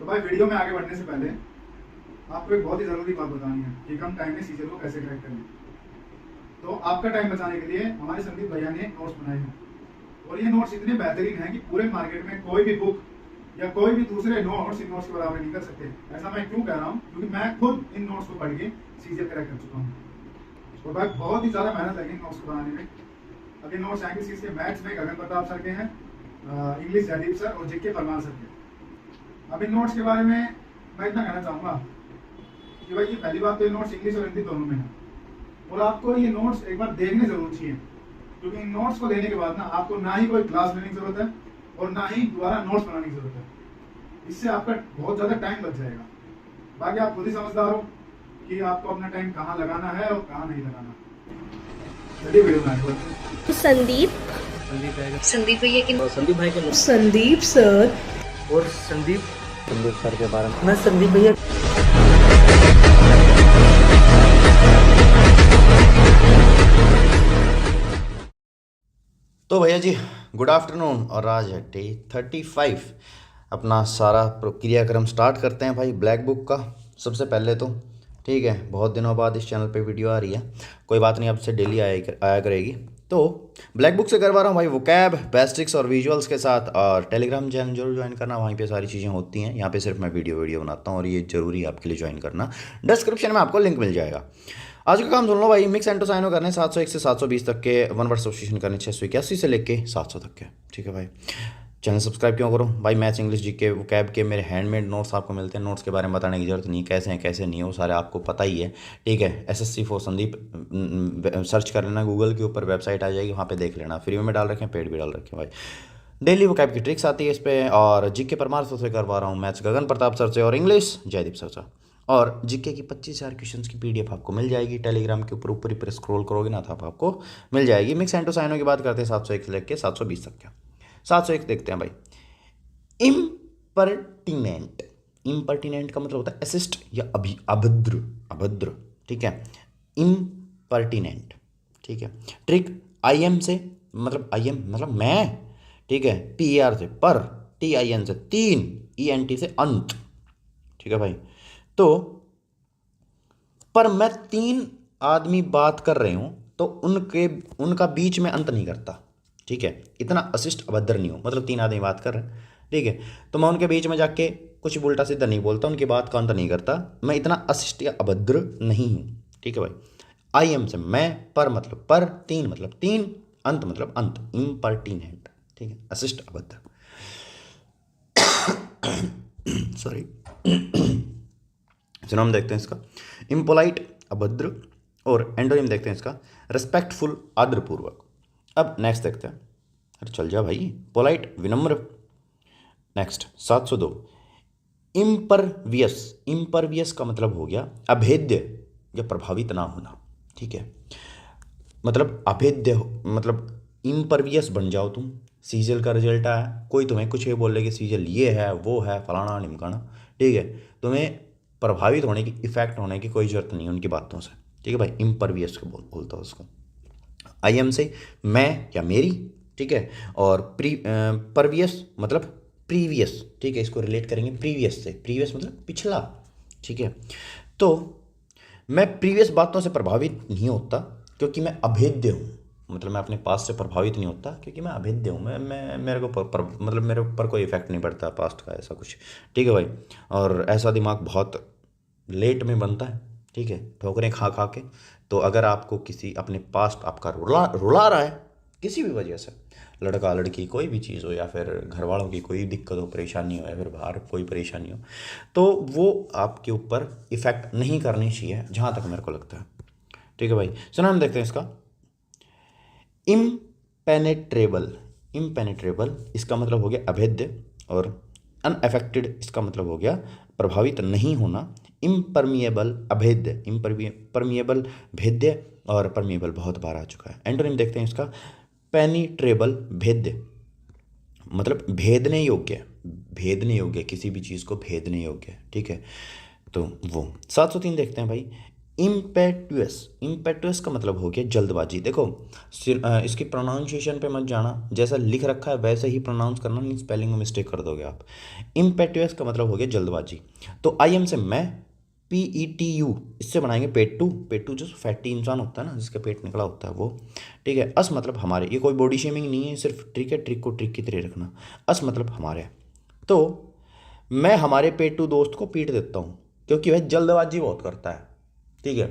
तो भाई वीडियो में आगे बढ़ने से पहले आपको एक बहुत ही ज़रूरी बात बतानी है कि कम टाइम में सीजन को कैसे क्रैक करें। तो आपका टाइम बचाने के लिए हमारे संदीप भैया ने नोट्स बनाए हैं और ये नोट्स इतने बेहतरीन हैं कि पूरे मार्केट में कोई भी बुक या कोई भी दूसरे नोट्स इन नोट्स के बराबर नहीं कर सकते। ऐसा मैं क्यों कह रहा हूँ, क्योंकि मैं खुद इन नोट्स को पढ़ के सीजन क्रैक कर चुका हूँ और भाई बहुत ही ज़्यादा मेहनत लगी इन नोट्स को बनाने में। अभी नोट्स आएंगे सीज के मैथ्स में गगन प्रताप सर के हैं, इंग्लिश जयदीप सर और जीके परमार सर के। अब इन नोट्स के बारे में मैं इतना कहना चाहूँगा कि भाई ये पहली बात तो ये नोट्स इंग्लिश और हिंदी दोनों में है और आपको ये नोट्स एक बार देखने जरूर चाहिए, क्योंकि इन नोट्स को लेने के बाद ना आपको ना ही कोई क्लास लेने की जरूरत है और ना ही दोबारा नोट्स बनाने की जरूरत है। इससे आपका बहुत ज्यादा टाइम बच जाएगा। बाकी आप खुद ही समझदार हो कि आपको अपना टाइम कहाँ लगाना है और कहाँ नहीं लगाना। चलिए वीडियो में आगे बढ़ते हैं। संदीप भैया की संदीप भाई के संदीप सर और संदीप सर के बारे में मैं संदीप भैया तो भैया जी गुड आफ्टरनून और आज है डे 35। अपना सारा क्रियाक्रम स्टार्ट करते हैं भाई ब्लैक बुक का। सबसे पहले तो ठीक है, बहुत दिनों बाद इस चैनल पे वीडियो आ रही है, कोई बात नहीं, अब से डेली आया करेगी। तो ब्लैक बुक से करवा रहा हूँ भाई वोकैब, बेसिक्स और विजुअल्स के साथ। और टेलीग्राम चैनल जरूर ज्वाइन करना, वहीं पे सारी चीज़ें होती हैं। यहाँ पे सिर्फ मैं वीडियो बनाता हूँ और ये जरूरी है आपके लिए ज्वाइन करना। डिस्क्रिप्शन में आपको लिंक मिल जाएगा। आज का काम सुन लो भाई। मिक्स एंड साइनो करने 701 से 720 तक के, वन वर्ड सब्स्टिट्यूशन करने 681 से लेके 700 तक के। ठीक है भाई, चैनल सब्सक्राइब क्यों करो भाई। मैथ्स, इंग्लिश, जीके, वोकैब के मेरे हैंडमेड नोट्स आपको मिलते हैं। नोट्स के बारे में बताने की जरूरत नहीं, कैसे हैं कैसे नहीं, वो सारे आपको पता ही है। ठीक है, SSC फॉर संदीप सर्च कर लेना गूगल के ऊपर, वेबसाइट आ जाएगी, वहाँ पे देख लेना। फ्री में डाल रखे हैं, पेड भी डाल रखे हैं भाई। डेली वोकैब की ट्रिक्स आती है इस पर। और जीके परमार सर से करवा रहा हूँ, मैथ्स गगन प्रताप सर से और इंग्लिश जयदीप सर से। और जीके की 25,000 क्वेश्चंस की PDF आपको मिल जाएगी टेलीग्राम के ऊपर। ऊपर ही स्क्रॉल करोगे ना तो आपको मिल जाएगी। मिक्स एंड साइनो की बात करते हैं 701 से लेके 720 तक का। 701 देखते हैं भाई। इम्पर्टिनेंट। इम्पर्टिनेंट का मतलब होता है असिस्ट या अभद्र। ठीक है, इम्पर्टिनेंट। ठीक है, ट्रिक IM से, मतलब IM मतलब मैं। ठीक है, PER से पर, TIN से तीन, ENT से अंत। ठीक है भाई, तो पर मैं 3 आदमी बात कर रहे हूं तो उनका बीच में अंत नहीं करता। ठीक है, इतना अशिष्ट अभद्र नहीं हो, मतलब 3 आदमी बात कर रहे हैं, ठीक है, तो मैं उनके बीच में जाके कुछ उल्टा सीधा नहीं बोलता, उनकी बात का अंत नहीं करता। मैं इतना अशिष्ट या अभद्र नहीं हूं। ठीक है भाई, IM से मैं, पर मतलब पर, 3 मतलब 3, अंत मतलब अंत। इम्पर्टिनेंट। ठीक है, अशिष्ट अभद्र। सॉरी। सिनोनिम देखते हैं इसका, इम्पोलाइट अभद्र, और एंडोनिम देखते हैं इसका रिस्पेक्टफुल आदरपूर्वक। अब नेक्स्ट देखते हैं। अरे चल जा भाई। पोलाइट विनम्र। Next 702 impervious. इम्परवियस का मतलब हो गया अभेद्य या प्रभावित ना होना। ठीक है, मतलब अभेद्य, मतलब इम्परवियस बन जाओ तुम। सीजल का रिजल्ट आया, कोई तुम्हें कुछ ये बोल रहे कि सीजल ये है वो है फलाना ढिमकाना। ठीक है, तुम्हें प्रभावित होने की, इफेक्ट होने की कोई जरूरत नहीं है उनकी बातों से। ठीक है भाई, इम्परवियस को बोलता है उसको। IM से मैं या मेरी। ठीक है, और परवियस मतलब प्रीवियस। ठीक है, इसको रिलेट करेंगे प्रीवियस से। प्रीवियस मतलब पिछला। ठीक है, तो मैं प्रीवियस बातों से प्रभावित नहीं होता क्योंकि मैं अभेद्य हूँ। मतलब मैं अपने पास्ट से प्रभावित नहीं होता क्योंकि मैं अभेद्य हूँ। मैं मेरे को मतलब मेरे ऊपर कोई इफेक्ट नहीं पड़ता पास्ट का, ऐसा कुछ। ठीक है भाई, और ऐसा दिमाग बहुत लेट में बनता है। ठीक है, ठोकरें खा खा के। तो अगर आपको किसी अपने पास्ट आपका रुला रहा है किसी भी वजह से, लड़का लड़की कोई भी चीज़ हो, या फिर घर वालों की कोई दिक्कत हो, परेशानी हो, या फिर बाहर कोई परेशानी हो, तो वो आपके ऊपर इफेक्ट नहीं करनी चाहिए, जहाँ तक मेरे को लगता है। ठीक है भाई, सुना हम देखते हैं इसका इम्पेनेट्रेबल। इम्पेनेट्रेबल इसका मतलब हो गया अभेद्य, और अनअफेक्टेड इसका मतलब हो गया प्रभावित नहीं होना। इम्परमिएबल अभेद्य, परमिएबल भेद्य, और परमिएबल बहुत बार आ चुका है। एंटोनिम देखते हैं इसका पेनिट्रेबल भेद्य, मतलब भेदने योग्य। भेदने योग्य, किसी भी चीज़ को भेदने योग्य। ठीक है, तो वो 703 देखते हैं भाई। इम्पेटुअस, इम्पेटुअस का मतलब हो गया जल्दबाजी। देखो इसकी प्रोनाउंसिएशन पे मत जाना, जैसा लिख रखा है वैसे ही प्रोनाउंस करना, नहीं स्पेलिंग में मिस्टेक कर दोगे आप। इम्पेटुअस का मतलब हो गया जल्दबाजी। तो आई एम से मैं, PETU इससे बनाएंगे पेटू, पेटू जो फैटी इंसान होता है ना जिसका पेट निकला होता है वो, ठीक है। अस मतलब हमारे, ये कोई बॉडी शेमिंग नहीं है, सिर्फ ट्रिक है, ट्रिक को ट्रिक की तरह रखना। अस मतलब हमारे। तो मैं हमारे पेटू दोस्त को पीट देता हूँ क्योंकि वह जल्दबाजी बहुत करता है, ठीक है।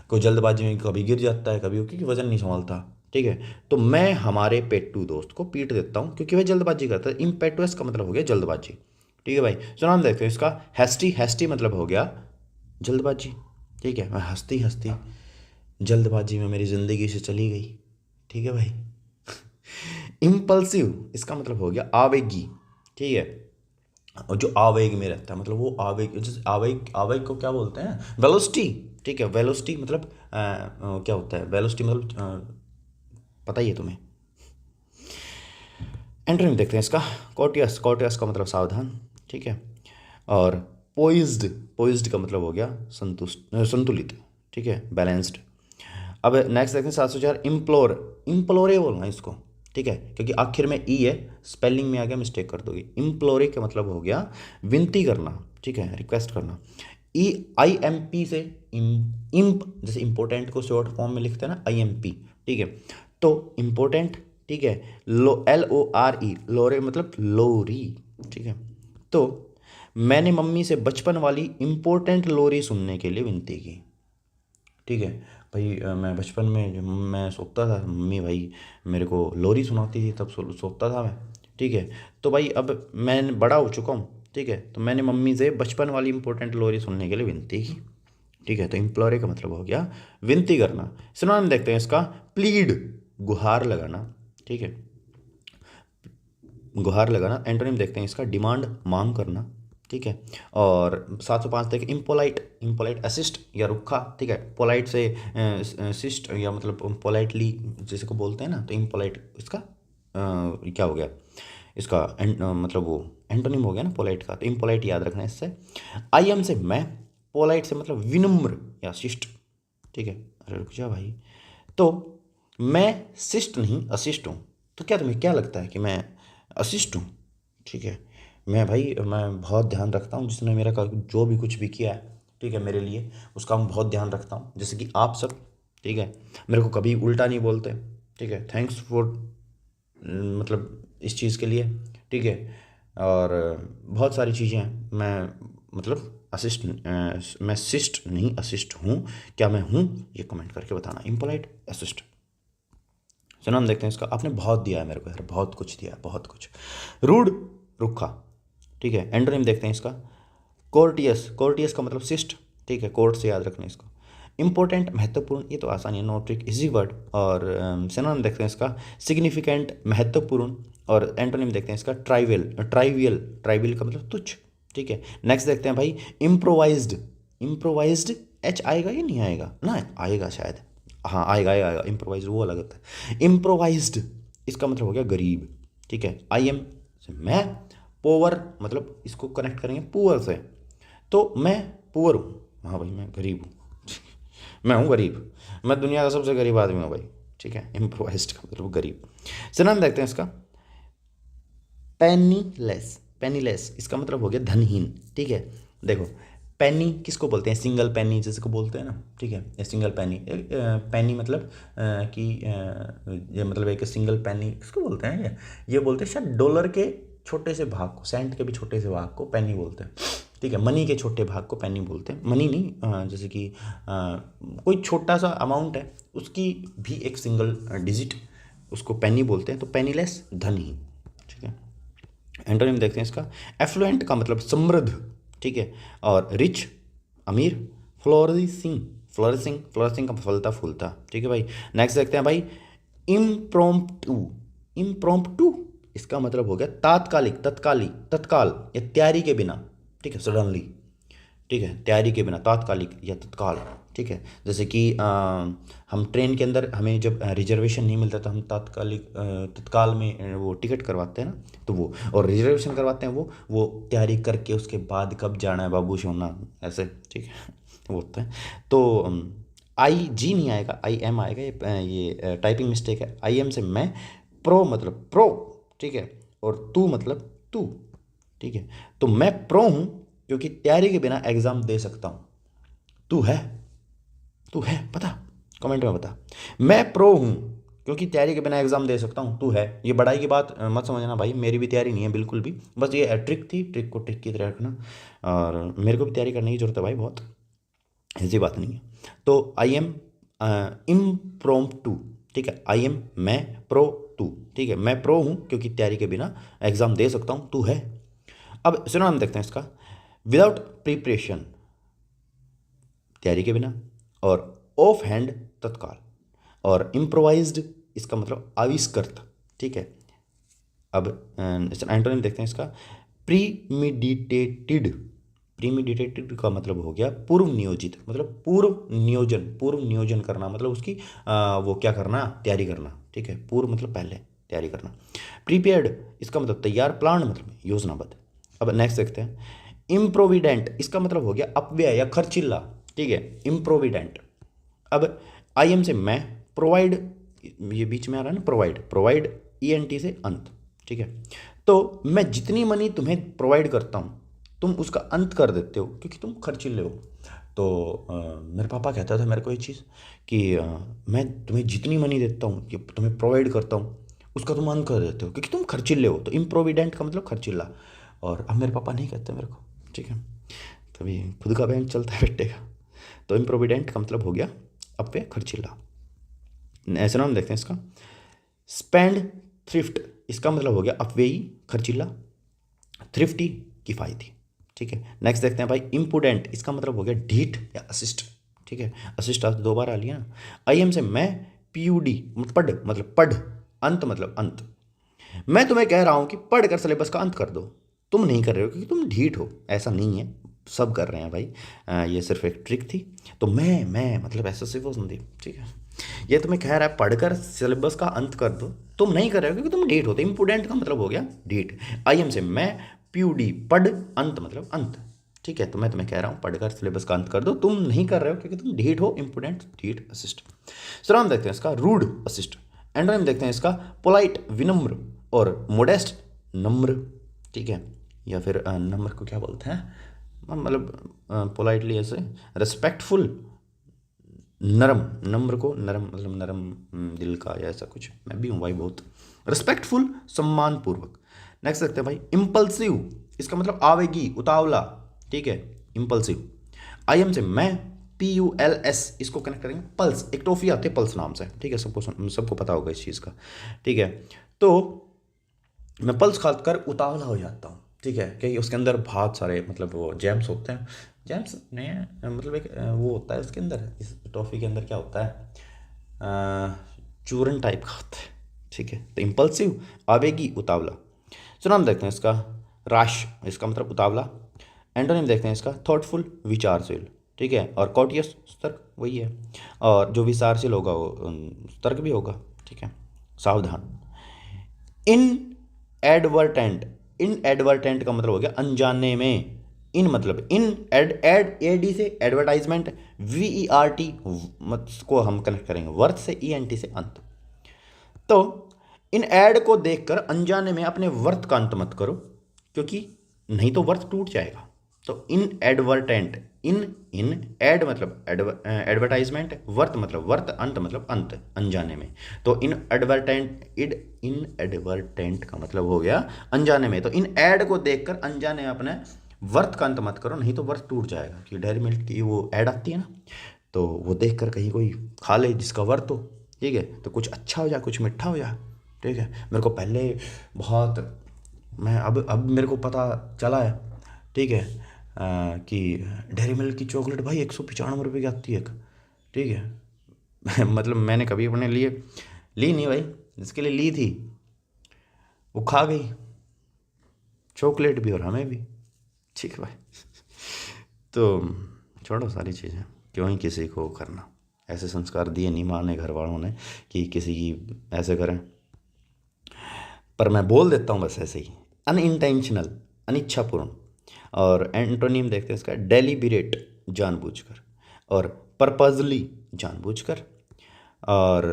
कोई जल्दबाजी में कभी गिर जाता है, कभी क्योंकि वजन नहीं संभालता, ठीक है। तो मैं हमारे पेटू दोस्त को पीट देता हूँ क्योंकि वह जल्दबाजी करता है। इम्पेटुअस का मतलब हो गया जल्दबाजी, ठीक है भाई। तो नाम देखते हैं इसका हैस्टी, हैस्टी मतलब हो गया जल्दबाजी, ठीक है। मैं हंसती हंसती जल्दबाजी में मेरी ज़िंदगी से चली गई, ठीक है भाई। इम्पल्सिव इसका मतलब हो गया आवेगी, ठीक है। और जो आवेग में रहता है, मतलब वो आवेग, जैसे आवेग, आवेग को क्या बोलते हैं, वेलोसिटी, ठीक है। वेलोसिटी मतलब क्या होता है, वेलोसिटी मतलब पता ही है तुम्हें। एंटोनिम देखते हैं इसका कोर्टियस, कोर्टियस का मतलब सावधान, ठीक है। और पोइज्ड, पोइज्ड का मतलब हो गया संतुष्ट, संतुलित, ठीक है, बैलेंस्ड। अब नेक्स्ट देखते हैं 704 इम्प्लोर, इम्प्लोरे बोलना इसको, ठीक है, क्योंकि आखिर में ई है, स्पेलिंग में आ गया मिस्टेक कर दोगे। इम्प्लोरे का मतलब हो गया विनती करना, ठीक है, रिक्वेस्ट करना। IMP से इम्प, जैसे इम्पोर्टेंट को शॉर्ट फॉर्म में लिखते हैं ना IMP, ठीक है। तो इम्पोर्टेंट, ठीक है, LORE, लोरे मतलब लोरी, ठीक है। तो मैंने मम्मी से बचपन वाली इम्पोर्टेंट लोरी सुनने के लिए विनती की, ठीक है भाई। मैं बचपन में जब मैं सोता था, मम्मी भाई मेरे को लोरी सुनाती थी, तब सोता था मैं, ठीक है। तो भाई अब मैं बड़ा हो चुका हूँ, ठीक है, तो मैंने मम्मी से बचपन वाली इंपॉर्टेंट लोरी सुनने के लिए विनती की, ठीक है। तो इम्प्लोरे का मतलब हो गया विनती करना। सिनोनिम देखते हैं इसका प्लीड, गुहार लगाना, ठीक है, गुहार लगाना। एंटोनिम देखते हैं इसका डिमांड, मांग करना, ठीक है। और 705 देखें इम्पोलाइट, इम्पोलाइट असिस्ट या रुखा, ठीक है। पोलाइट से असिस्ट या मतलब पोलाइटली जैसे को बोलते हैं ना, तो इम्पोलाइट इसका क्या हो गया, इसका मतलब वो एंटोनिम हो गया ना पोलाइट का, तो इम्पोलाइट याद रखना है इससे। आई एम से मैं, पोलाइट से मतलब विनम्र या शिष्ट, ठीक है। अरे रुक जा भाई, तो मैं शिष्ट नहीं अशिष्ट हूँ। तो क्या तुम्हें क्या लगता है कि मैं अशिष्ट हूँ, ठीक है। मैं भाई, मैं बहुत ध्यान रखता हूँ जिसने मेरा जो भी कुछ भी किया है, ठीक है, मेरे लिए, उसका मैं बहुत ध्यान रखता हूँ, जैसे कि आप सब, ठीक है, मेरे को कभी उल्टा नहीं बोलते, ठीक है। थैंक्स फॉर मतलब इस चीज़ के लिए, ठीक है। और बहुत सारी चीज़ें हैं, मैं मतलब असिस्ट, मैं शिष्ट नहीं असिस्ट हूँ। क्या मैं हूँ, ये कमेंट करके बताना। Impolite, assist. चलो हम देखते हैं इसका। आपने बहुत दिया है मेरे को यार, बहुत कुछ दिया है, बहुत कुछ। रूड, रुखा, ठीक है। एंटोनिम देखते हैं इसका कोर्टियस, कोर्टियस का मतलब शिष्ट, ठीक है, कोर्ट से याद रखना इसको। इंपॉर्टेंट, महत्वपूर्ण, ये तो आसानी है, नो ट्रिक, इजी वर्ड। और सिनोनिम देखते हैं इसका सिग्निफिकेंट, महत्वपूर्ण। और एंटोनिम देखते हैं इसका ट्राइवियल, ट्राइवियल, ट्राइवियल का मतलब तुच्छ, ठीक है। नेक्स्ट देखते हैं भाई इम्प्रोवाइज्ड, इम्प्रोवाइज्ड H आएगा या नहीं आएगा ना, आएगा शायद, हाँ आएगा आएगा, इम्प्रोवाइज वो अलग होता है। इम्प्रोवाइज्ड इसका मतलब हो गया गरीब, ठीक है। आई एम से मैं, पोवर मतलब इसको कनेक्ट करेंगे पुअर से, तो मैं पुअर हूँ, हाँ भाई मैं गरीब हूँ। मैं हूँ गरीब, मैं दुनिया का सबसे गरीब आदमी हूँ भाई, ठीक है। इम्प्रोवाइज्ड का मतलब गरीब। सिनोनिम देखते हैं इसका पेनीलेस, पेनीलेस इसका मतलब हो गया धनहीन, ठीक है। देखो पेनी किसको बोलते हैं, सिंगल पेनी जैसे को बोलते हैं ना, ठीक है, ये सिंगल पेनी, पेनी मतलब कि ये मतलब एक सिंगल पेनी किसको बोलते हैं, ये बोलते हैं शायद डॉलर के छोटे से भाग को, सेंट के भी छोटे से भाग को पेनी बोलते हैं, ठीक है। मनी के छोटे भाग को पेनी बोलते हैं, मनी नहीं, जैसे कि कोई छोटा सा अमाउंट है उसकी भी एक सिंगल डिजिट, उसको पेनी बोलते हैं। तो पेनीलेस धनहीन, ठीक है। एंटोनिम देखते हैं इसका एफ्लुएंट का मतलब समृद्ध, ठीक है। और रिच, अमीर। फ्लोरिसिंग, फ्लोरिसिंग, फ्लोरिसिंग का फलता फूलता, ठीक है भाई। नेक्स्ट देखते हैं भाई इम्प्रॉम्प्टू, इम्प्रॉम्प्टू इसका मतलब हो गया तात्कालिक, तत्काली, तत्काल या तैयारी के बिना, ठीक है, सडनली, ठीक है, तैयारी के बिना, तात्कालिक या तत्काल, ठीक है। जैसे कि हम ट्रेन के अंदर हमें जब रिजर्वेशन नहीं मिलता तो हम तात्कालिक तत्काल में वो टिकट करवाते हैं ना, तो वो, और रिजर्वेशन करवाते हैं वो तैयारी करके उसके बाद कब जाना है बाबू सोना, ऐसे, ठीक है। वो होता है। तो आई जी नहीं आएगा, आई एम आएगा, ये टाइपिंग मिस्टेक है। आई एम से मैं, प्रो मतलब प्रो, ठीक है, और तू मतलब तू, ठीक है। तो मैं प्रो हूँ क्योंकि तैयारी के बिना एग्ज़ाम दे सकता हूँ। तू है पता, कमेंट में बता। मैं प्रो हूँ क्योंकि तैयारी के बिना एग्ज़ाम दे सकता हूँ, तू है। ये बड़ाई की बात मत समझना भाई, मेरी भी तैयारी नहीं है बिल्कुल भी, बस ये ट्रिक थी, ट्रिक को ट्रिक की तरह रखना। और मेरे को भी तैयारी करने की ज़रूरत है भाई बहुत, ऐसी बात नहीं है। तो आई एम इम्प्रॉम्प्टू, ठीक है। आई एम मैं, प्रो तू, ठीक है। मैं प्रो हूँ क्योंकि तैयारी के बिना एग्ज़ाम दे सकता हूँ, तू है। अब सुनो, हम देखते हैं इसका। विदाउट प्रिपरेशन तैयारी के बिना, और ऑफ हैंड तत्काल, और इम्प्रोवाइज्ड इसका मतलब आविष्कृत, ठीक है। अब एंटोनिम देखते हैं इसका। प्रीमिडिटेटेड, प्रीमिडिटेटेड का मतलब हो गया पूर्व नियोजित, मतलब पूर्व नियोजन करना, मतलब उसकी वो क्या करना, तैयारी करना, ठीक है। पूर्व मतलब पहले तैयारी करना। प्रीपेयर्ड इसका मतलब तैयार, प्लान मतलब योजनाबद्ध। अब नेक्स्ट देखते हैं। इम्प्रोविडेंट इसका मतलब हो गया अपव्यय या खर्चीला, ठीक है, इम्प्रोविडेंट। अब आई एम से मैं, प्रोवाइड ये बीच में आ रहा है ना, प्रोवाइड ई एन टी से अंत, ठीक है। तो मैं जितनी मनी तुम्हें प्रोवाइड करता हूँ तुम उसका अंत कर देते हो क्योंकि तुम खर्चीले हो। तो मेरे पापा कहता था मेरे को ये चीज़ कि मैं तुम्हें जितनी मनी देता हूँ, कि तुम्हें प्रोवाइड करता हूँ, उसका तुम अंत कर देते हो क्योंकि तुम खर्चीले हो। तो इम्प्रोविडेंट का मतलब खर्चीला। और अब मेरे पापा नहीं कहते मेरे को, ठीक है, तभी खुद का बैंक चलता है बेटे का। तो इम्प्रोविडेंट का मतलब हो गया अपव्यय, खर्चीला। ऐसे नाम देखते हैं इसका। स्पेंड थ्रिफ्ट इसका मतलब हो गया अपव्ययी, खर्चीला, थ्रिफ्टी किफ़ायती, ठीक है। नेक्स्ट देखते हैं भाई। इम्पुडेंट इसका मतलब हो गया ढीठ या अशिष्ट, ठीक है। अशिष्ट आज 2 बार आ लिया ना। आई एम से मैं, पीयूडी पढ़ मतलब पढ़, अंत मतलब अंत। मैं तुम्हें कह रहा हूँ कि पढ़कर सिलेबस का अंत कर दो, तुम नहीं कर रहे हो क्योंकि तुम ढीठ हो। ऐसा नहीं है, सब कर रहे हैं भाई। ये सिर्फ एक ट्रिक थी। तो मैं मतलब ऐसा सिर्फ संदीप, ठीक है। ये तुम्हें कह रहा है पढ़कर सिलेबस का अंत कर दो, तुम नहीं कर रहे हो क्योंकि तुम ढीठ होते। इंपोर्टेंट का मतलब हो गया ढीठ। आई एम से मैं, पीयूडी पढ़, अंत मतलब अंत, ठीक है। तो मैं तुम्हें कह रहा हूँ पढ़कर सिलेबस का अंत कर दो, तुम नहीं कर रहे हो क्योंकि तुम ढीठ हो। इंपोर्टेंट, ढीठ, असिस्ट। सो हम देखते हैं इसका रूड, असिस्ट। एंड्रोनिम देखते हैं इसका। पोलाइट विनम्र, और मोडेस्ट नम्र, ठीक है। या फिर नम्र को क्या बोलते हैं, मतलब पोलाइटली ऐसे रिस्पेक्टफुल, नरम, नम्र को नरम मतलब नरम दिल का या ऐसा कुछ। मैं भी हूँ भाई बहुत रिस्पेक्टफुल, सम्मान पूर्वक। नेक्स्ट देखते हैं भाई। इम्पल्सिव इसका मतलब आवेगी, उतावला, ठीक है, इम्पल्सिव। आई एम से मैं, PULS इसको कनेक्ट करेंगे पल्स, एक टॉफी आती है पल्स नाम से, ठीक है, सबको पता होगा इस चीज़ का, ठीक है। तो मैं पल्स खाकर उतावला हो जाता हूँ, ठीक है, क्योंकि उसके अंदर बहुत सारे मतलब वो जैम्स होते हैं। जैम्स नहीं है, मतलब एक वो होता है उसके अंदर, इस टॉफ़ी के अंदर क्या होता है, चूरन टाइप का होता है, ठीक है। तो इम्पल्सिव, आवेगी, उतावला। सो नाम देखते हैं इसका। राश इसका मतलब उतावला। एंटोनिम देखते हैं इसका। थॉटफुल, विचारशील, ठीक है। और कॉटियस, सतर्क, वही है। और जो विचारशील होगा वो सतर्क भी होगा, ठीक है, सावधान। इन एडवर्टेंट का मतलब हो गया अनजाने में। इन मतलब इन, एड से एडवर्टाइजमेंट, VERT को हम कनेक्ट करेंगे वर्थ से, ENT से अंत। तो इन एड को देखकर अनजाने में अपने वर्थ का अंत मत करो क्योंकि नहीं तो वर्थ टूट जाएगा। तो इन एडवर्टेंट, इन एड मतलब एडवर्टाइजमेंट, वर्थ मतलब वर्थ, अंत मतलब अंत, अनजाने में। तो इन एडवर्टेंट का मतलब हो गया अनजाने में। तो इन एड को देखकर अनजाने में अपने वर्थ का अंत मत करो, नहीं तो वर्थ टूट जाएगा। कि डेयरी मिल्क की वो ऐड आती है ना, तो वो देखकर कहीं कोई खा ले जिसका वर्थ हो, ठीक है, तो कुछ अच्छा हो जाए, कुछ मीठा हो जाए, ठीक है। मेरे को पहले बहुत, मैं अब मेरे को पता चला है, ठीक है, कि डेयरी मिल्क की चॉकलेट भाई 195 रुपये की आती है एक, ठीक है। मतलब मैंने कभी अपने लिए ली नहीं भाई, जिसके लिए ली थी वो खा गई चॉकलेट भी और हमें भी, ठीक है भाई। तो छोड़ो सारी चीज़ें, क्यों ही किसी को करना। ऐसे संस्कार दिए नहीं माने घर वालों ने कि किसी की ऐसे करें, पर मैं बोल देता हूँ बस ऐसे ही, अनइंटेंशनल, अनिच्छापूर्ण। और एंटोनिम देखते हैं इसका। डेलिबरेट, जानबूझकर। और पर्पजली जानबूझकर। और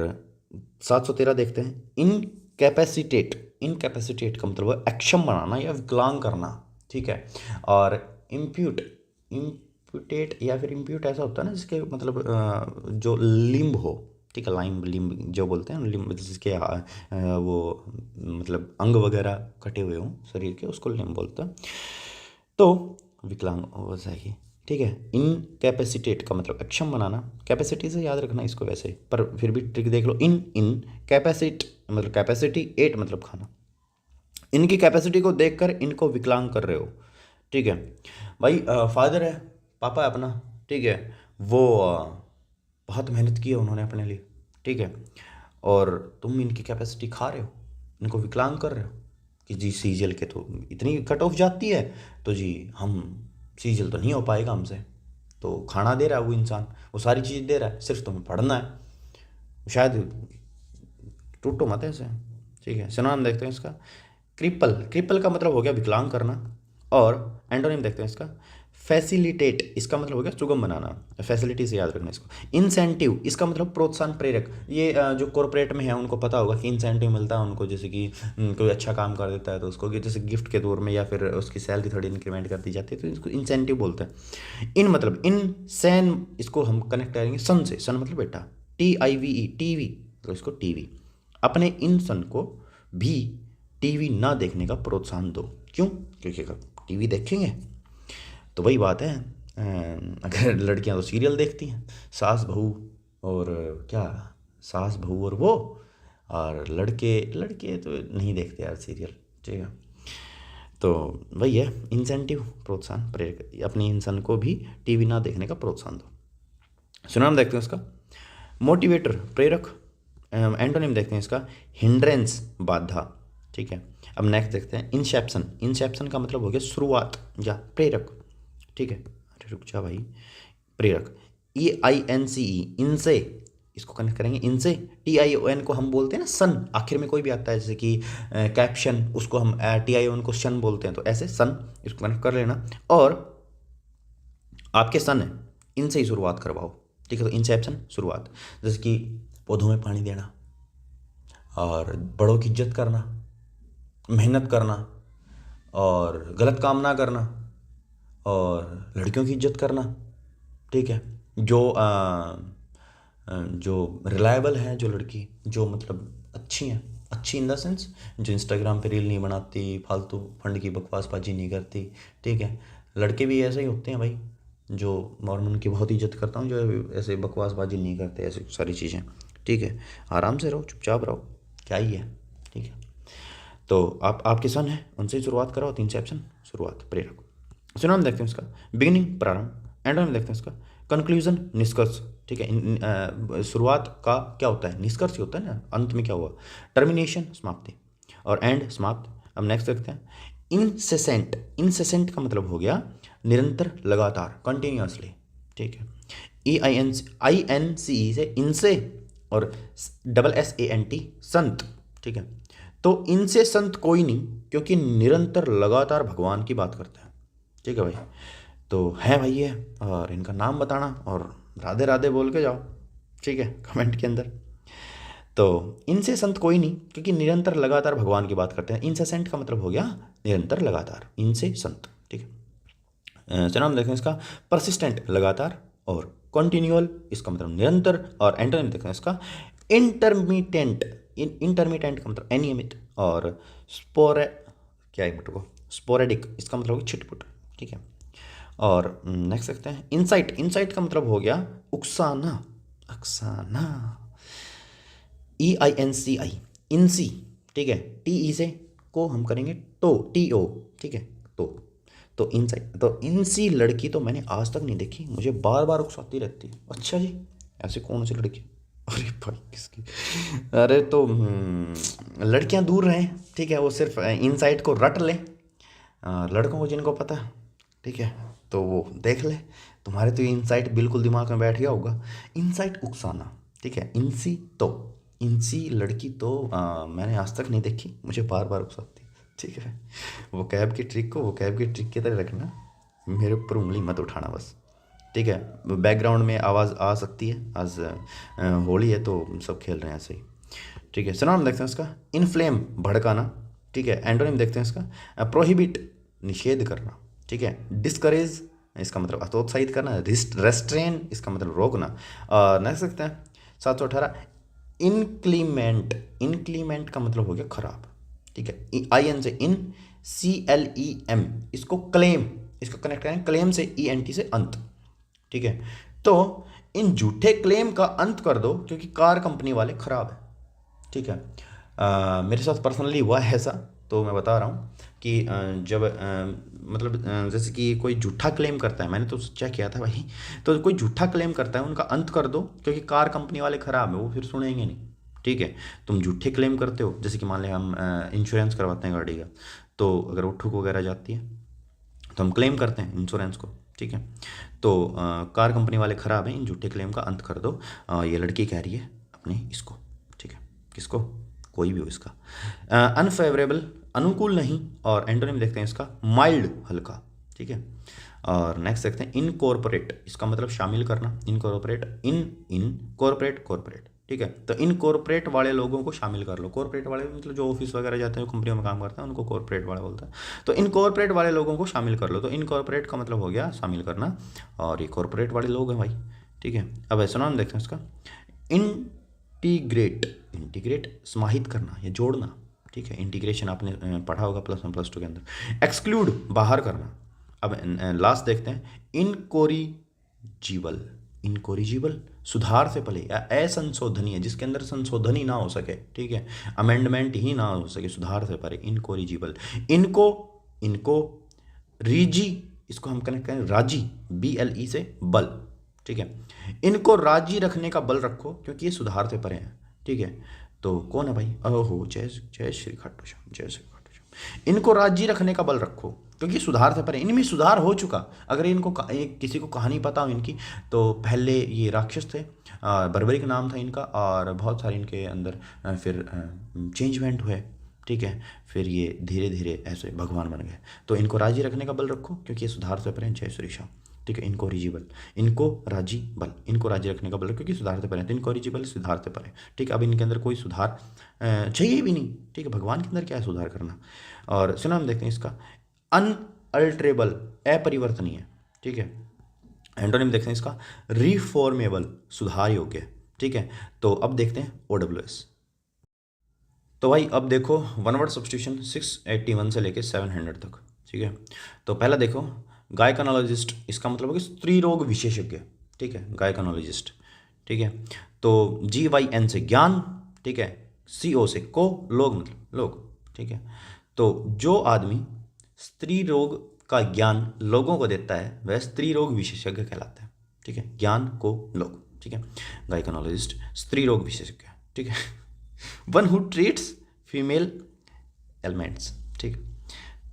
713 देखते हैं, इनकैपेसिटेट। इनकैपेसिटेट का मतलब है अक्षम बनाना या विकलांग करना, ठीक है। और इम्प्यूट, इम्प्यूटेट या फिर इम्प्यूट ऐसा होता है ना जिसके मतलब जो लिम्ब हो, ठीक है, लाइम लिम्ब जो बोलते हैं, लिम्ब जिसके वो मतलब अंग वगैरह कटे हुए हों शरीर के, उसको लिम्ब बोलते हैं। तो विकलांग हो जाएगी, ठीक है। इनकैपेसिटेट का मतलब अक्षम बनाना, कैपेसिटी से याद रखना इसको वैसे, पर फिर भी ट्रिक देख लो। इन कैपेसिट मतलब कैपेसिटी, एट मतलब खाना। इनकी कैपेसिटी को देखकर इनको विकलांग कर रहे हो, ठीक है भाई। फादर है, पापा है अपना, ठीक है, वो बहुत मेहनत की है उन्होंने अपने लिए, ठीक है, और तुम इनकी कैपेसिटी खा रहे हो, इनको विकलांग कर रहे हो कि जी सीजल के तो इतनी कट ऑफ जाती है, तो जी हम सीजल तो नहीं हो पाएगा हमसे। तो खाना दे रहा है वो इंसान, वो सारी चीज़ दे रहा है, सिर्फ तुम्हें पढ़ना है। शायद टूटो मत ऐसे, ठीक है। सिनोनिम देखते हैं इसका, क्रिपल। क्रिपल का मतलब हो गया विकलांग करना। और एंटोनिम देखते हैं इसका, फैसिलिटेट। इसका मतलब हो गया सुगम बनाना, फैसिलिटी से याद रखना इसको। इंसेंटिव, इसका मतलब प्रोत्साहन, प्रेरक। ये जो कॉर्पोरेट में है उनको पता होगा कि इंसेंटिव मिलता है उनको, जैसे कि कोई अच्छा काम कर देता है तो उसको जैसे गिफ्ट के तौर में या फिर उसकी सैलरी थोड़ी इंक्रीमेंट कर दी जाती है, तो इसको इंसेंटिव बोलते हैं। इन मतलब इन सैन, इसको हम कनेक्ट करेंगे सन से, सन मतलब बेटा, TIVE टीवी, तो इसको टीवी। अपने इन सन को भी टीवी ना देखने का प्रोत्साहन दो। क्यों? क्योंकि अगर टीवी देखेंगे तो वही बात है, अगर लड़कियां तो सीरियल देखती हैं, सास बहू और क्या, सास बहू और वो, और लड़के तो नहीं देखते यार सीरियल, ठीक है। तो वही है, इंसेंटिव प्रोत्साहन, प्रेरक। अपनी इंसान को भी टीवी ना देखने का प्रोत्साहन दो। सुनाम देखते हैं इसका, मोटिवेटर, प्रेरक। एंटोनिम देखते हैं इसका, हिंड्रेंस, बाधा, ठीक है। अब नेक्स्ट देखते हैं इंसेप्शन। इंसेप्शन का मतलब हो गया शुरुआत या प्रेरक, ठीक है। अरे रुक जा भाई, प्रेरक। EINCE, इनसे, इसको कनेक्ट करेंगे इनसे। TION को हम बोलते हैं ना सन, आखिर में कोई भी आता है जैसे कि कैप्शन, उसको हम TION को सन बोलते हैं, तो ऐसे सन, इसको कनेक्ट कर लेना। और आपके सन है, इनसे ही शुरुआत करवाओ, ठीक है। तो इंसेप्शन शुरुआत, जैसे कि पौधों में पानी देना, और बड़ों की इज्जत करना, मेहनत करना, और गलत काम ना करना, और लड़कियों की इज्जत करना, ठीक है। जो रिलायबल है, जो लड़की जो मतलब अच्छी हैं, अच्छी इन द सेंस जो इंस्टाग्राम पे रील नहीं बनाती, फालतू फंड की बकवासबाजी नहीं करती, ठीक है। लड़के भी ऐसे ही होते हैं भाई, जो और मैं उनकी बहुत इज्जत करता हूँ, जो ऐसे बकवासबाजी नहीं करते, ऐसी सारी चीज़ें, ठीक है। आराम से रहो, चुपचाप रहो, क्या ही है, ठीक है। तो आपके सन है, उनसे शुरुआत करो, तो इंसेप्शन शुरुआत, प्रेरक। सुनाम देखते हैं इसका, बिगिनिंग प्रारंभ। एंडोनिम देखते हैं इसका, कंक्लूजन, निष्कर्ष, ठीक है। शुरुआत का क्या होता है, निष्कर्ष ही होता है ना, अंत में क्या हुआ, टर्मिनेशन, समाप्ति, और एंड, समाप्त। अब नेक्स्ट देखते हैं इंसेसेंट। इंसेसेंट का मतलब हो गया निरंतर, लगातार, कंटिन्यूअसली, ठीक है। INCE से इनसे, और SSANT संत, ठीक है। तो इनसे संत कोई नहीं, क्योंकि निरंतर लगातार भगवान की बात करते हैं, ठीक है भाई। तो है भाई ये, और इनका नाम बताना और राधे राधे बोल के जाओ, ठीक है, कमेंट के अंदर। तो इनसे संत कोई नहीं, क्योंकि निरंतर लगातार भगवान की बात करते हैं। इंसेसेंट का मतलब हो गया निरंतर, लगातार, इनसे संत, ठीक है। नाम देखें इसका, परसिस्टेंट, लगातार, और कॉन्टिन्यूअल, इसका मतलब निरंतर। और एंटोनिम देखें इसका, इंटरमीटेंट। इंटरमीटेंट का मतलब अनियमित, और स्पोरेडिक, इसका मतलब होगा छिटपुट, ठीक है। और नेक्स्ट देखते हैं इंसाइट। इंसाइट का मतलब हो गया उकसाना, अक्साना, EINCI, इंसी, ठीक है। TE से को हम करेंगे TO, ठीक है। तो इंसाइट, तो इंसी लड़की तो मैंने आज तक नहीं देखी, मुझे बार बार उकसाती रहती है। अच्छा जी, ऐसे कौन सी लड़की, अरे भाई किसकी, अरे तो लड़कियां दूर रहें, ठीक है, वो सिर्फ इनसाइट को रट लें। लड़कों को जिनको पता है, ठीक है, तो वो देख ले। तुम्हारे तो इनसाइट बिल्कुल दिमाग में बैठ गया होगा, इनसाइट उकसाना, ठीक है। इंसी लड़की तो मैंने आज तक नहीं देखी, मुझे बार बार उकसाती, ठीक है। वो कैब की ट्रिक की तरह रखना, मेरे ऊपर उंगली मत उठाना बस, ठीक है, बैकग्राउंड में आवाज़ आ सकती है, आज होली है तो सब खेल रहे हैं ऐसे ही, ठीक है। सिनोनिम देखते हैं इसका, इनफ्लेम भड़काना, ठीक है। एंटोनिम देखते हैं इसका, प्रोहिबिट निषेध करना, ठीक है। डिस्करेज इसका मतलब हतोत्साहित करना, रेस्ट्रेन इसका मतलब रोकना। और नेक्स्ट देखते हैं 718 इनक्लीमेंट, इनक्लीमेंट का मतलब हो गया खराब, ठीक है। IN से इन, CLEM इसको क्लेम, इसको कनेक्ट करें क्लेम से, ENT से अंत, ठीक है। तो इन झूठे क्लेम का अंत कर दो क्योंकि कार कंपनी वाले खराब है, ठीक है। मेरे साथ पर्सनली हुआ है ऐसा, तो मैं बता रहा हूँ कि जब मतलब जैसे कि कोई झूठा क्लेम करता है, मैंने तो चेक किया था भाई, तो कोई झूठा क्लेम करता है उनका अंत कर दो क्योंकि कार कंपनी वाले ख़राब है, वो फिर सुनेंगे नहीं, ठीक है। तुम झूठे क्लेम करते हो, जैसे कि मान लें हम इंश्योरेंस करवाते हैं गाड़ी का, तो अगर वो ठुक वगैरह जाती है तो हम क्लेम करते हैं इंश्योरेंस को, ठीक है। तो कार कंपनी वाले ख़राब हैं, इन झूठे क्लेम का अंत कर दो। ये लड़की कह रही है अपने इसको, ठीक है, किसको, कोई भी हो इसका। अनफेवरेबल अनुकूल नहीं, और एंटोनिम देखते हैं इसका माइल्ड हल्का, ठीक है। और नेक्स्ट देखते हैं इनकॉर्पोरेट, इसका मतलब शामिल करना, इनकॉर्पोरेट, इनकॉर्पोरेट कॉर्पोरेट, ठीक है। तो इनकॉर्पोरेट वाले लोगों को शामिल कर लो, कॉर्पोरेट वाले मतलब जो ऑफिस वगैरह जाते हैं, कंपनियों में काम करते हैं, उनको कॉर्पोरेट वाला बोलता है। तो इनकॉर्पोरेट वाले लोगों को शामिल कर लो, तो इनकॉर्पोरेट का मतलब हो गया शामिल करना, और ये कॉर्पोरेट वाले लोग हैं भाई, ठीक है। अब ऐसा नाम देखते हैं इसका इंटीग्रेट, इंटीग्रेट समाहित करना या जोड़ना, ठीक है। इंटीग्रेशन आपने पढ़ा होगा +1 +2 के अंदर। एक्सक्लूड बाहर करना। अब लास्ट देखते हैं इनकोरिजिबल, इनकोरिजिबल सुधार से पहले या असंशोधनीय, जिसके अंदर संशोधन ही ना हो सके, ठीक है, अमेंडमेंट ही ना हो सके, सुधार से पहले इनकोरिजिबल। इनको, इनको रीजी, इसको हम कनेक्ट करें राजी, BLE से बल, ठीक है। इनको राजी रखने का बल रखो क्योंकि ये सुधार से परे हैं, ठीक है। तो कौन है भाई, ओहो जय जय श्री खाटू श्याम, जय श्री खाटू श्याम। इनको राजी रखने का बल रखो क्योंकि सुधार से परे, इनमें सुधार हो चुका। अगर इनको किसी को कहानी पता हो इनकी, तो पहले ये राक्षस थे, बर्बरिक नाम था इनका, और बहुत सारे इनके अंदर फिर चेंजमेंट हुए, ठीक है। फिर ये धीरे धीरे ऐसे भगवान बन गए। तो इनको राजी रखने का बल रखो क्योंकि ये सुधार से परे, जय श्री श्याम, ठीक है। इनकोरिजिबल, इनको राजी बल, इनको राजी रखने का बल रखो क्योंकि सुधार से परे, तो इनकोरिजिबल सुधार से परे, ठीक है। अब इनके अंदर कोई सुधार चाहिए भी नहीं, ठीक है। भगवान के अंदर क्या है सुधार करना। और सुना हम देखते हैं इसका अनअल्टरेबल, अपरिवर्तनीय, ठीक है। एंटोनिम देखते हैं इसका रिफॉर्मेबल, सुधार योग्य, ठीक है। तो अब देखते हैं OWS। तो भाई अब देखो वन वर्ड सब्स्टिट्यूशन 681 से लेके 700 तक, ठीक है। तो पहला देखो गायकोनोलॉजिस्ट, इसका मतलब है कि स्त्री रोग विशेषज्ञ, ठीक है, गायकोनोलॉजिस्ट, ठीक है। तो GYN से ज्ञान, ठीक है, CO से को, लोग मतलब लोग, ठीक है। तो जो आदमी स्त्री रोग का ज्ञान लोगों को देता है वह स्त्री रोग विशेषज्ञ कहलाता है, ठीक है। ज्ञान को लोग, ठीक है, गायकोनोलॉजिस्ट स्त्री रोग विशेषज्ञ, ठीक है। One who treats female elements, ठीक।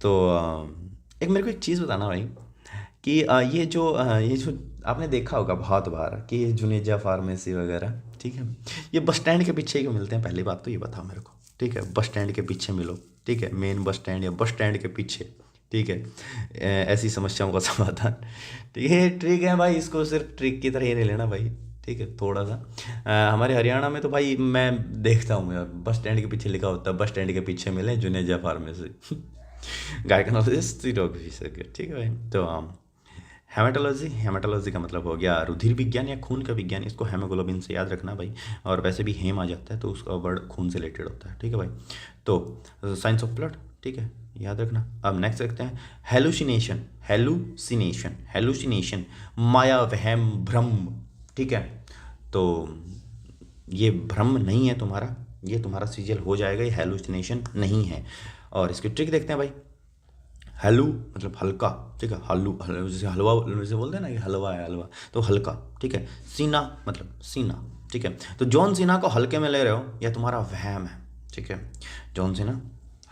तो एक मेरे को एक चीज़ बताना भाई कि ये जो आपने देखा होगा बहुत बार कि जुनेजा फार्मेसी वगैरह, ठीक है, ये बस स्टैंड के पीछे ही मिलते हैं। पहली बात तो ये बताओ मेरे को, ठीक है, बस स्टैंड के पीछे मिलो, ठीक है, मेन बस स्टैंड या बस स्टैंड के पीछे, ठीक है। ऐसी समस्याओं का समाधान, ठीक है, ट्रिक है भाई, इसको सिर्फ ट्रिक की तरह ही नहीं लेना भाई, ठीक है। थोड़ा सा हमारे हरियाणा में तो भाई मैं देखता हूँ यार, बस स्टैंड के पीछे लिखा होता है बस स्टैंड के पीछे मिले जुनेजा फार्मेसी गायकोनोलॉजिस्ट रोग विशेषज्ञ, ठीक है भाई। तो हेमाटोलॉजी, हेमाटोलॉजी का मतलब हो गया रुधिर विज्ञान या खून का विज्ञान, इसको हेमोग्लोबिन से याद रखना भाई, और वैसे भी हेम आ जाता है तो उसका वर्ड खून से रिलेटेड होता है, ठीक है भाई। तो साइंस ऑफ ब्लड, ठीक है, याद रखना। अब नेक्स्ट देखते हैं हेलुसिनेशन, हेलुसिनेशन, हेलुसिनेशन माया वहम भ्रम, ठीक है। तो ये भ्रम नहीं है तुम्हारा, ये तुम्हारा सीजल हो जाएगा, ये हेलुसिनेशन नहीं है। और इसकी ट्रिक देखते हैं भाई। हेलु मतलब हल्का, ठीक है, हल्लू, जैसे हलवा जैसे बोलते हैं ना कि हलवा है हलवा, तो हल्का, ठीक है। सीना मतलब सीना, ठीक है। तो जॉन सीना को हल्के में ले रहे हो या तुम्हारा वहम है, ठीक है। जॉन सीना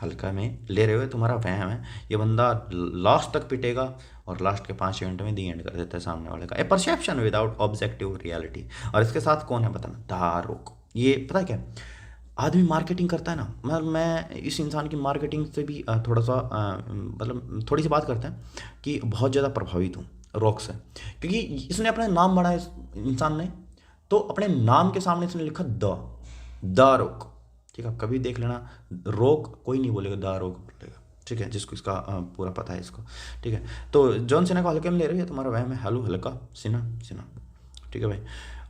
हल्का में ले रहे हो तुम्हारा वहम है, ये बंदा लास्ट तक पिटेगा और लास्ट के 5 मिनट में दी एंड कर देता है सामने वाले का। ए परसेप्शन विदाउट ऑब्जेक्टिव रियलिटी। और इसके साथ कौन है बताना, दारोक। ये पता है क्या, आदमी मार्केटिंग करता है ना, मतलब मैं इस इंसान की मार्केटिंग से भी थोड़ा सा मतलब थोड़ी सी बात करते हैं कि बहुत ज़्यादा प्रभावित हूँ, रॉक्स है, क्योंकि इसने अपना नाम बढ़ाया इस इंसान ने, तो अपने नाम के सामने इसने लिखा द रॉक। ठीक है, कभी देख लेना, रॉक कोई नहीं बोलेगा, द रॉक बोलेगा। ठीक है, जिसको इसका पूरा पता है इसको। ठीक है, तो जॉन सिन्हा को हल्के में ले रही है, तुम्हारा वहम है। हेलो हल्का सिन्हा। ठीक है भाई,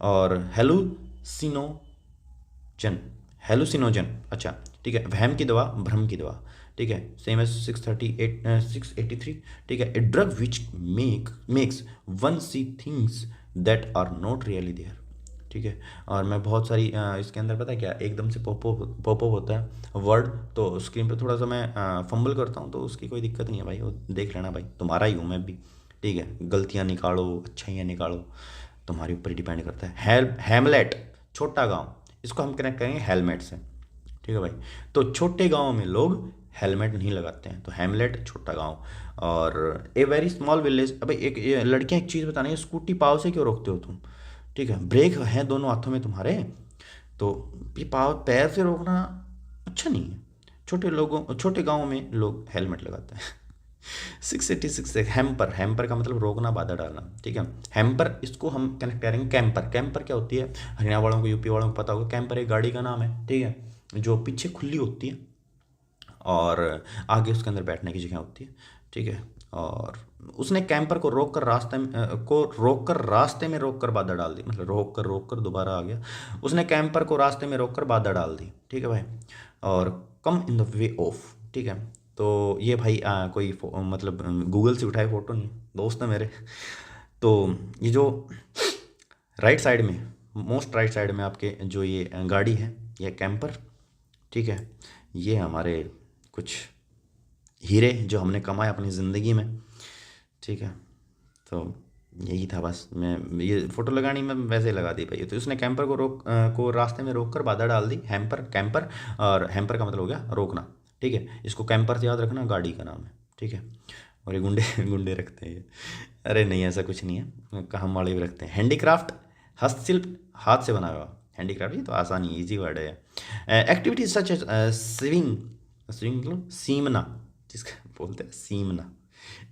और हेलुसिनोजन। अच्छा ठीक है, वहम की दवा, भ्रम की दवा। ठीक है, सेम एज 683। ठीक है, a drug which makes one see things that are not really there. ठीक है, और मैं बहुत सारी इसके अंदर पता है क्या, एकदम से पॉपअप होता है वर्ड, तो स्क्रीन पे थोड़ा सा मैं फंबल करता हूँ, तो उसकी कोई दिक्कत नहीं है भाई, वो देख लेना भाई, तुम्हारा ही हूँ मैं भी। ठीक है, गलतियाँ निकालो, अच्छाइयाँ निकालो, तुम्हारे ऊपर ही डिपेंड करता है। हैमलेट, छोटा गाँव, इसको हम कनेक्ट करेंगे हेलमेट से। ठीक है भाई, तो छोटे गाँव में लोग हेलमेट नहीं लगाते हैं, तो हैमलेट छोटा गांव। और ए वेरी स्मॉल विलेज। अबे एक लड़कियां एक चीज़ बतानी है, स्कूटी पाव से क्यों रोकते हो तुम? ठीक है, ब्रेक है दोनों हाथों में तुम्हारे, तो ये पाव पैर से रोकना अच्छा नहीं है। छोटे गाँव में लोग हेलमेट लगाते हैं। 686 हैम्पर का मतलब रोकना, बाधा डालना। ठीक है, हैम्पर, इसको हम कनेक्ट करेंगे कैंपर क्या होती है, हरियाणा वालों को, यूपी वालों को पता होगा, कैंपर एक गाड़ी का नाम है। ठीक है, जो पीछे खुली होती है और आगे उसके अंदर बैठने की जगह होती है। ठीक है, और उसने कैंपर को रोक कर रास्ते में रोक कर बाधा डाल दी, मतलब रोक कर दोबारा आ गया, उसने कैंपर को रास्ते में रोक कर बाधा डाल दी। ठीक है भाई, और कम इन द वे ऑफ। ठीक है, तो ये भाई कोई मतलब गूगल से उठाए फ़ोटो नहीं, दोस्त है मेरे। तो ये जो राइट साइड में, मोस्ट राइट साइड में आपके जो ये गाड़ी है, ये कैंपर। ठीक है, ये हमारे कुछ हीरे जो हमने कमाए अपनी ज़िंदगी में। ठीक है, तो यही था बस, मैं ये फ़ोटो लगानी मैं वैसे लगा दी भाई। तो उसने कैंपर को रास्ते में रोक कर बाधा डाल दी, कैंपर, और हैम्पर का मतलब हो गया रोकना। ठीक है, इसको कैंपर से याद रखना, गाड़ी का नाम है। ठीक है, और ये गुंडे रखते हैं ये। अरे नहीं, ऐसा कुछ नहीं है, काम वाले भी रखते हैं। हैंडीक्राफ्ट, हस्तशिल्प, हाथ से बना हुआ हैंडीक्राफ्ट, ये तो आसान ही ईजी वर्ड है। एक्टिविटीज सच एज स्विंग मतलब सीमना, जिसका बोलते हैं सीमना,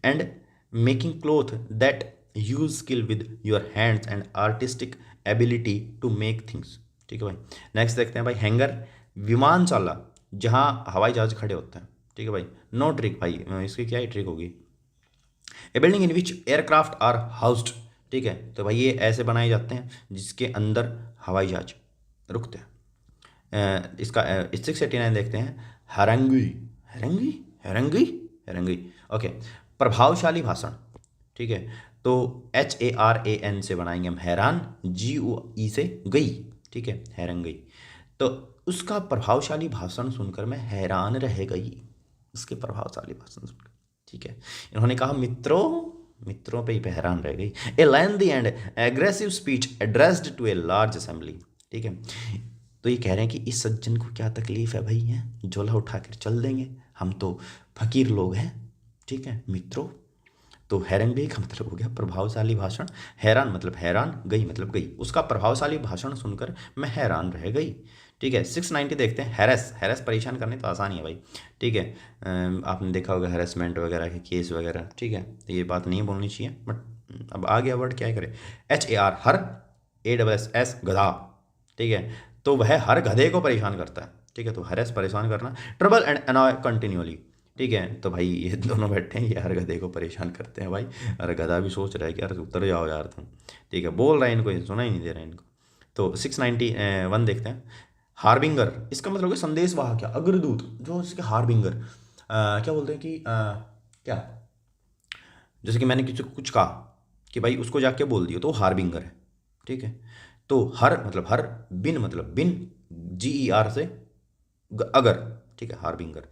and making cloth that use skill with your hands and artistic ability to make things. ठीक है भाई, नेक्स्ट देखते हैं भाई, हैंगर, विमानशाला, जहाँ हवाई जहाज खड़े होते हैं। ठीक है भाई, नो ट्रिक भाई, इसकी क्या ही ट्रिक होगी। A building in which aircraft are housed. ठीक है, तो भाई ये ऐसे बनाए जाते हैं जिसके अंदर हवाई जहाज रुकते हैं। इसका 689 देखते हैं, हरंगी। ओके, प्रभावशाली भाषण। ठीक है, तो HARAN से बनाएंगे हम, हैरान, GUE से गई। ठीक है, हैरंगई, तो उसका प्रभावशाली भाषण सुनकर मैं हैरान रह गई, उसके प्रभावशाली भाषण सुनकर। ठीक है, इन्होंने कहा मित्रों पे ही हैरान रह गई। A lengthy and aggressive speech addressed to a large assembly. ठीक है, तो ये कह रहे हैं कि इस सज्जन को क्या तकलीफ है भाई, है झोला उठा कर चल देंगे, हम तो फकीर लोग हैं। ठीक है मित्रों, तो हैरंगी का मतलब हो गया प्रभावशाली भाषण, हैरान मतलब हैरान, गई मतलब गई, उसका प्रभावशाली भाषण सुनकर मैं हैरान रह गई। ठीक है, 690 देखते हैं, हैरेस परेशान करने तो आसान ही है भाई। ठीक है, आपने देखा होगा हैरेसमेंट वगैरह के केस वगैरह। ठीक है, तो ये बात नहीं बोलनी चाहिए, बट अब आ गया वर्ड, क्या करे। HAR हर, ASS गधा। ठीक है, तो वह हर गधे को परेशान करता है। ठीक है, तो हैरेस परेशान करना, ट्रबल एंड अनॉय कंटिन्यूअली। ठीक है, तो भाई ये दोनों बैठे हैं, ये हर गधे को परेशान करते हैं भाई, और गधा भी सोच रहा है कि यार उतर जाओ यार तुम। ठीक है, बोल रहा है इनको, सुना ही नहीं दे रहा है इनको। तो 691 देखते हैं, हार्बिंगर, इसका मतलब है संदेशवाहक, क्या अग्रदूत, जो इसके हार्बिंगर क्या बोलते हैं कि क्या, जैसे कि मैंने किसी को कुछ कहा कि भाई उसको जाके बोल दियो, तो हार्बिंगर है। ठीक है, तो हर मतलब हर, बिन मतलब बिन, GER से अगर। ठीक है, हार्बिंगर,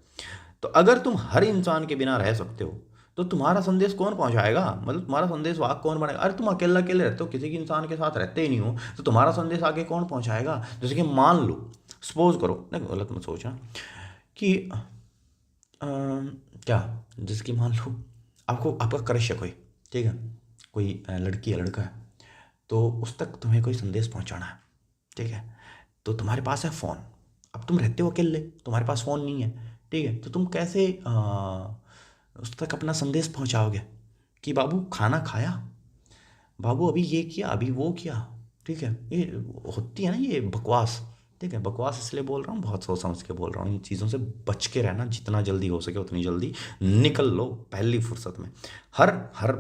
तो अगर तुम हर इंसान के बिना रह सकते हो तो तुम्हारा संदेश कौन पहुंचाएगा, मतलब तुम्हारा संदेश वाहक कौन बनेगा। अरे तुम अकेले रहते हो, किसी के इंसान के साथ रहते ही नहीं हो, तो तुम्हारा संदेश आगे कौन पहुंचाएगा। जैसे कि मान लो, सपोज करो, नहीं गलत मत सोचना, कि क्या, जैसे कि मान लो आपका क्रश है कोई। ठीक है, कोई लड़की है, लड़का है, तो उस तक तुम्हें कोई संदेश पहुंचाना है। ठीक है, तो तुम्हारे पास है फ़ोन, अब तुम रहते हो अकेले, तुम्हारे पास फ़ोन नहीं है। ठीक है, तो तुम कैसे उस तक अपना संदेश पहुंचाओगे। कि बाबू खाना खाया, बाबू अभी ये किया, अभी वो किया, ठीक है। ये होती है ना ये बकवास, ठीक है। बकवास इसलिए बोल रहा हूँ, बहुत सोच समझ के बोल रहा हूँ। इन चीज़ों से बच के रहना, जितना जल्दी हो सके उतनी जल्दी निकल लो पहली फुर्सत में। हर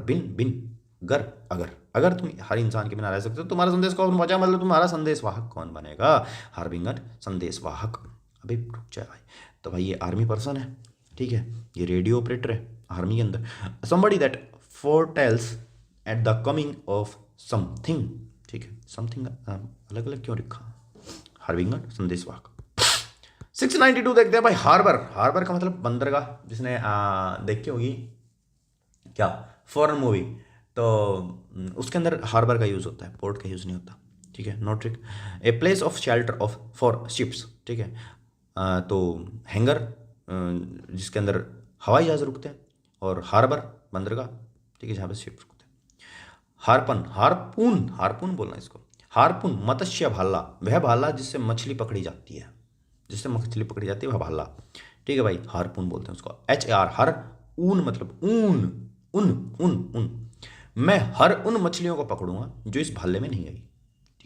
बिन गर अगर अगर तुम हर इंसान के बिना रह सकते हो, तुम्हारा संदेश कौन बचा, मतलब तुम्हारा संदेश वाहक कौन बनेगा? हर बिंगर संदेश वाहक। अभी रुक जाए भाई। तो भाई ये आर्मी पर्सन है, ठीक है, ये रेडियो ऑपरेटर है आर्मी के अंदर। somebody that foretells at the coming of something, ठीक है। समथिंग अलग अलग क्यों लिखा? हार्बिंगर संदेशवाहक। 692 देखते हैं भाई। हार्बर का मतलब बंदरगाह। जिसने देखी होगी क्या फॉरेन मूवी, तो उसके अंदर हार्बर का यूज़ होता है, पोर्ट का यूज़ नहीं होता, ठीक है। Note trick. A place of shelter of for ships, ठीक है। तो हैंगर जिसके अंदर हवाई जहाज रुकते हैं, और हार्बर बंदरगाह, ठीक है, जहाँ पे शिप रुकते हैं। हारपून बोलना इसको। हारपून मत्स्य भाला, वह भाला जिससे मछली पकड़ी जाती है, वह भाला, ठीक है भाई, हारपून बोलते हैं उसको। HAR हर ऊन मतलब ऊन। मैं हर उन मछलियों को पकड़ूंगा जो इस भाले में नहीं आई,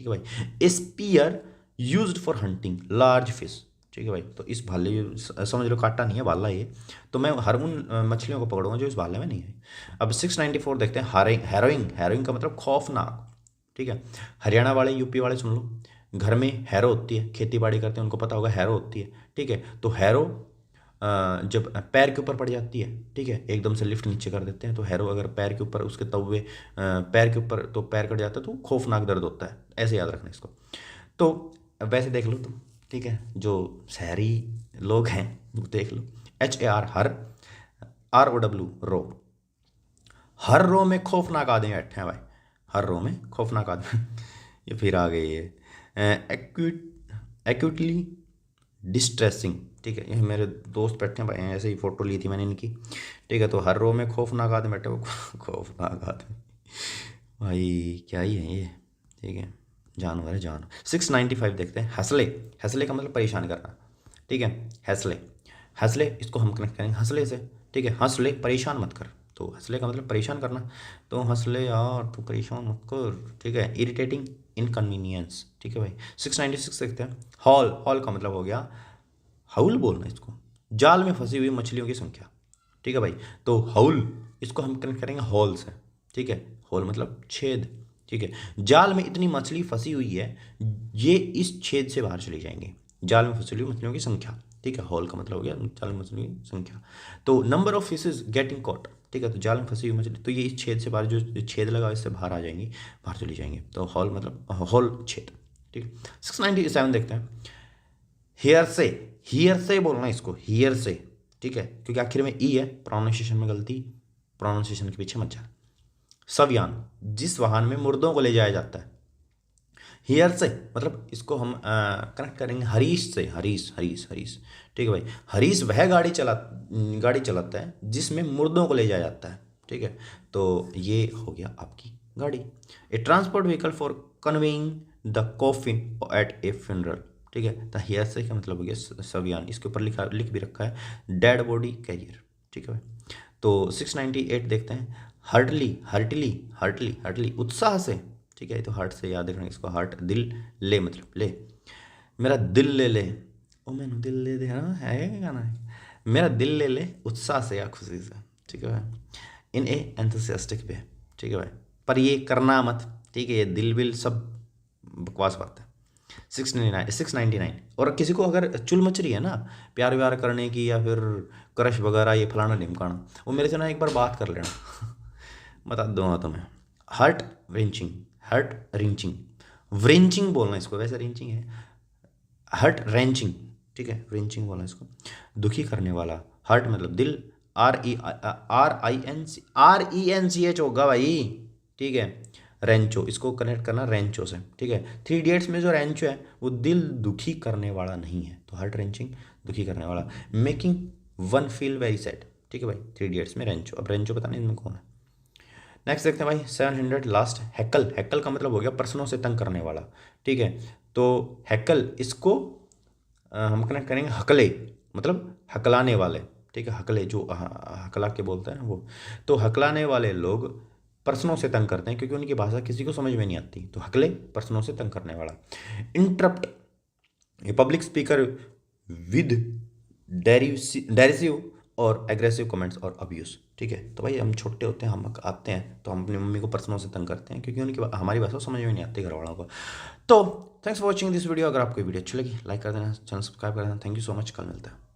ठीक है भाई। Spear used for hunting large fish, ठीक है भाई। तो इस भाले, समझ लो काटा नहीं है, भाला ये। तो मैं हर उन मछलियों को पकड़ूंगा जो इस भाले में नहीं आई। अब 694 देखते हैं। हैरोइंग का मतलब खौफनाक, ठीक है। हरियाणा वाले, यूपी वाले सुन लो। घर में हैरो होती है, खेती बाड़ी करते हैं, उनको पता होगा हैरो होती है, ठीक है। तो हैरो जब पैर के ऊपर पड़ जाती है, ठीक है, एकदम से लिफ्ट नीचे कर देते हैं, तो हैरो अगर पैर के ऊपर, उसके तवे पैर के ऊपर, तो पैर कट जाता है, तो खौफनाक दर्द होता है, ऐसे याद रखना इसको। तो वैसे देख लो तुम, ठीक है, जो शहरी लोग हैं वो देख लो। HAR हर, ROW रो। हर रो में खौफनाक आदमी बैठे हैं भाई, हर रो में खौफनाक आदमी। ये फिर आ गई है एक्यूटली डिस्ट्रेसिंग, ठीक है। ये मेरे दोस्त बैठे हैं भाई, ऐसे ही फ़ोटो ली थी मैंने इनकी, ठीक है। तो हर रो में खौफनाक आदमी बैठे, वो खौफनाक आदमी भाई क्या ही है ये, ठीक है, जानवर है जानवर। 695 देखते हैं। हंसले का मतलब परेशान करना, ठीक है। हंसले इसको हम कनेक्ट करेंगे हंसले से, ठीक है। हंसले परेशान मत कर, तो हंसले का मतलब परेशान करना, तो हंसले यार तू परेशान मत कर, ठीक है। इरिटेटिंग इनकन्वीनियंस, ठीक है भाई। 696 देखते हैं। हॉल का मतलब हो गया हाउल बोलना इसको, जाल में फंसी हुई मछलियों की संख्या, ठीक है भाई। तो हाउल इसको हम कनेक्ट करेंगे हॉल से, ठीक है। हॉल मतलब छेद, ठीक है। जाल में इतनी मछली फंसी हुई है, ये इस छेद से बाहर चली जाएंगी। जाल में फंसी हुई मछलियों की संख्या, ठीक है। हॉल का मतलब हो गया जाल में मछलियों की संख्या। तो number of fishes getting caught, ठीक है। तो जाल में फंसी हुई मछली, तो ये इस छेद से बाहर, जो छेद लगा इससे बाहर आ जाएंगी, बाहर चली जाएंगी। तो हॉल मतलब हॉल छेद, ठीक है। 697 देखते हैं। हियर से बोलना इसको, हियर से, ठीक है, क्योंकि आखिर में ई है, प्रोनाउंसिएशन में गलती, प्रोनाउंसिएशन के पीछे मत जा। सव्यान जिस वाहन में मुर्दों को ले जाया जाता है। हियर से मतलब इसको हम कनेक्ट करेंगे हरीश से, हरीश, ठीक है भाई। हरीश वह गाड़ी चलाता है जिसमें मुर्दों को ले जाया जाता है, ठीक है। तो ये हो गया आपकी गाड़ी। A transport vehicle for conveying the coffin at a funeral, ठीक है। तो हियर से का मतलब हो गया सव्यान, इसके ऊपर लिख भी रखा है डेड बॉडी कैरियर, ठीक है भाई। तो 698 देखते हैं। हर्टली उत्साह से, ठीक है। तो हार्ट से याद रखना इसको, हार्ट। दिल ले मतलब ले, मेरा दिल ले ओ मैंने दिल ले दे, हाँ है क्या गाना है, मेरा दिल ले उत्साह से या खुशी से, ठीक है भाई। इन ए एंथुसियास्टिक वे, ठीक है भाई। पर ये करना मत, ठीक है, ये दिल बिल सब बकवास बात है। 699 और किसी को अगर चुल मच रही है ना प्यार व्यार करने की, या फिर क्रश वगैरह, ये फलाना ढिमकाना, वो मेरे से ना एक बार बात कर लेना बता दूंगा तुम्हें। हार्ट रेंचिंग, व्रेंचिंग बोलना इसको, वैसे रेंचिंग है, हार्ट रेंचिंग, ठीक है, रेंचिंग बोलना इसको। दुखी करने वाला, हार्ट मतलब दिल, RENCH होगा भाई, ठीक है। रेंचो इसको कनेक्ट करना रेंचो से, ठीक है। 3 इडियट्स में जो रेंचो है वो दिल दुखी करने वाला नहीं है, तो हार्ट रेंचिंग दुखी करने वाला। Making one feel very sad, ठीक है भाई। 3 इडियट्स में रेंचो, अब रेंचो पता नहीं इनमें कौन है। नेक्स्ट देखते हैं भाई 700 लास्ट। हैकल का मतलब हो गया प्रश्नों से तंग करने वाला, ठीक है। तो हैकल इसको हम कनेक्ट करेंगे हकले, मतलब हकलाने वाले, ठीक है, हकले जो हकला के बोलते हैं ना वो, तो हकलाने वाले लोग प्रश्नों से तंग करते हैं क्योंकि उनकी भाषा किसी को समझ में नहीं आती, तो हकले प्रश्नों से तंग करने वाला। Interrupt, a public speaker with derisive or aggressive comments और अब्यूज़, ठीक है। तो भाई हम छोटे होते हैं, हम आते हैं तो हम अपनी मम्मी को प्रश्नों से तंग करते हैं क्योंकि उनकी हमारी भाषा समझ में नहीं आती घर वालों को। तो thanks for watching this video. अगर आपको वीडियो अच्छी लगी लाइक कर देना, चैनल सब्सक्राइब कर देना। थैंक यू सो मच, कल मिलता है।